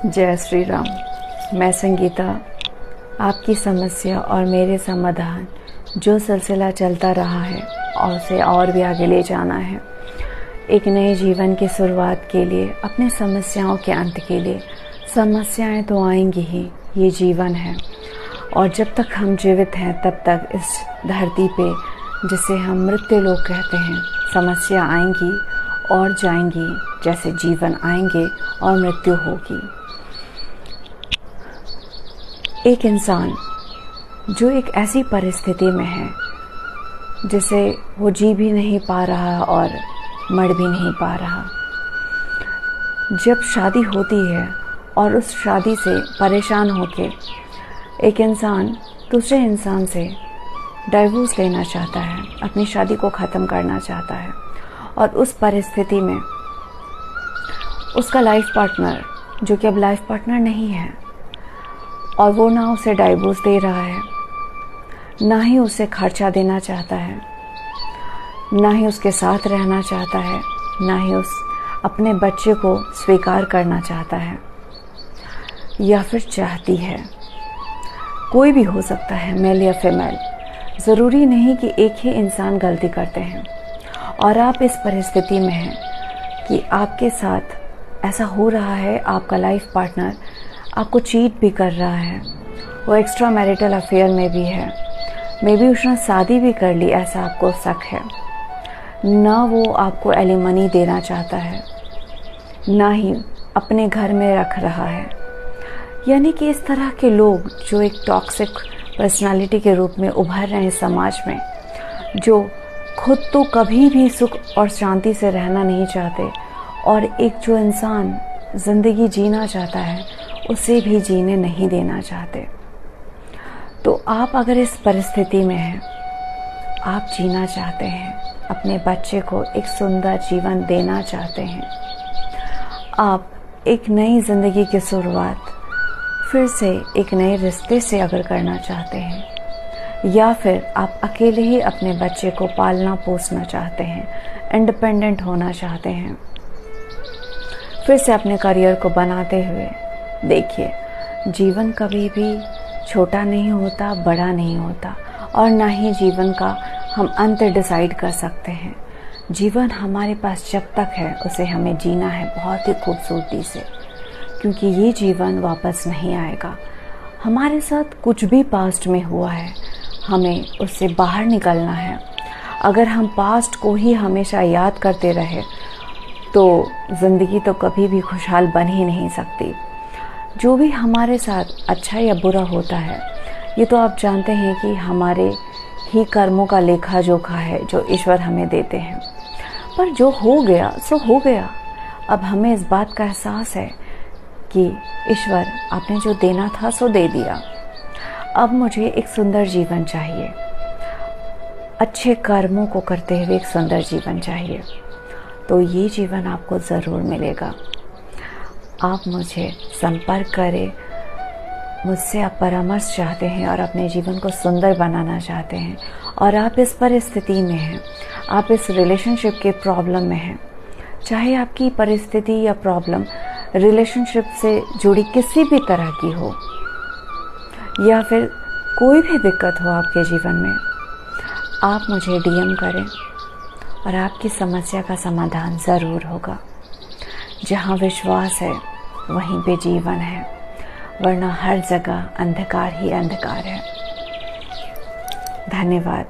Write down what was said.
जय श्री राम। मैं संगीता, आपकी समस्या और मेरे समाधान जो सिलसिला चलता रहा है और उसे और भी आगे ले जाना है, एक नए जीवन की शुरुआत के लिए, अपनी समस्याओं के अंत के लिए। समस्याएं तो आएंगी ही, ये जीवन है और जब तक हम जीवित हैं तब तक इस धरती पे, जिसे हम मृत्यु लोक कहते हैं, समस्या आएंगी और जाएंगी, जैसे जीवन आएंगे और मृत्यु होगी। एक इंसान जो एक ऐसी परिस्थिति में है जिसे वो जी भी नहीं पा रहा और मर भी नहीं पा रहा। जब शादी होती है और उस शादी से परेशान होके एक इंसान दूसरे इंसान से डाइवोर्स लेना चाहता है, अपनी शादी को ख़त्म करना चाहता है, और उस परिस्थिति में उसका लाइफ पार्टनर, जो कि अब लाइफ पार्टनर नहीं है, और वो ना उसे डाइवोर्स दे रहा है, ना ही उसे खर्चा देना चाहता है, ना ही उसके साथ रहना चाहता है, ना ही उस अपने बच्चे को स्वीकार करना चाहता है या फिर चाहती है। कोई भी हो सकता है, मेल या फीमेल। ज़रूरी नहीं कि एक ही इंसान गलती करते हैं। और आप इस परिस्थिति में हैं कि आपके साथ ऐसा हो रहा है, आपका लाइफ पार्टनर आपको चीट भी कर रहा है, वो एक्स्ट्रा मैरिटल अफेयर में भी है, मे बी उसने शादी भी कर ली, ऐसा आपको शक है। ना वो आपको एलिमनी देना चाहता है, ना ही अपने घर में रख रहा है। यानी कि इस तरह के लोग जो एक टॉक्सिक पर्सनालिटी के रूप में उभर रहे हैं समाज में, जो खुद तो कभी भी सुख और शांति से रहना नहीं चाहते, और एक जो इंसान ज़िंदगी जीना चाहता है उसे भी जीने नहीं देना चाहते। तो आप अगर इस परिस्थिति में हैं, आप जीना चाहते हैं, अपने बच्चे को एक सुंदर जीवन देना चाहते हैं, आप एक नई ज़िंदगी की शुरुआत फिर से एक नए रिश्ते से अगर करना चाहते हैं, या फिर आप अकेले ही अपने बच्चे को पालना पोसना चाहते हैं, इंडिपेंडेंट होना चाहते हैं, फिर से अपने करियर को बनाते हुए, देखिए, जीवन कभी भी छोटा नहीं होता, बड़ा नहीं होता, और ना ही जीवन का हम अंत डिसाइड कर सकते हैं। जीवन हमारे पास जब तक है उसे हमें जीना है बहुत ही खूबसूरती से, क्योंकि ये जीवन वापस नहीं आएगा। हमारे साथ कुछ भी पास्ट में हुआ है, हमें उससे बाहर निकलना है। अगर हम पास्ट को ही हमेशा याद करते रहे तो ज़िंदगी तो कभी भी खुशहाल बन ही नहीं सकती। जो भी हमारे साथ अच्छा या बुरा होता है, ये तो आप जानते हैं कि हमारे ही कर्मों का लेखा जोखा है जो ईश्वर हमें देते हैं। पर जो हो गया सो हो गया। अब हमें इस बात का एहसास है कि ईश्वर, आपने जो देना था सो दे दिया। अब मुझे एक सुंदर जीवन चाहिए, अच्छे कर्मों को करते हुए एक सुंदर जीवन चाहिए। तो ये जीवन आपको ज़रूर मिलेगा। आप मुझे संपर्क करें, मुझसे आप परामर्श चाहते हैं और अपने जीवन को सुंदर बनाना चाहते हैं, और आप इस परिस्थिति में हैं, आप इस रिलेशनशिप के प्रॉब्लम में हैं, चाहे आपकी परिस्थिति या प्रॉब्लम रिलेशनशिप से जुड़ी किसी भी तरह की हो, या फिर कोई भी दिक्कत हो आपके जीवन में, आप मुझे डीएम करें और आपकी समस्या का समाधान ज़रूर होगा। जहाँ विश्वास है वहीं पे जीवन है, वरना हर जगह अंधकार ही अंधकार है। धन्यवाद।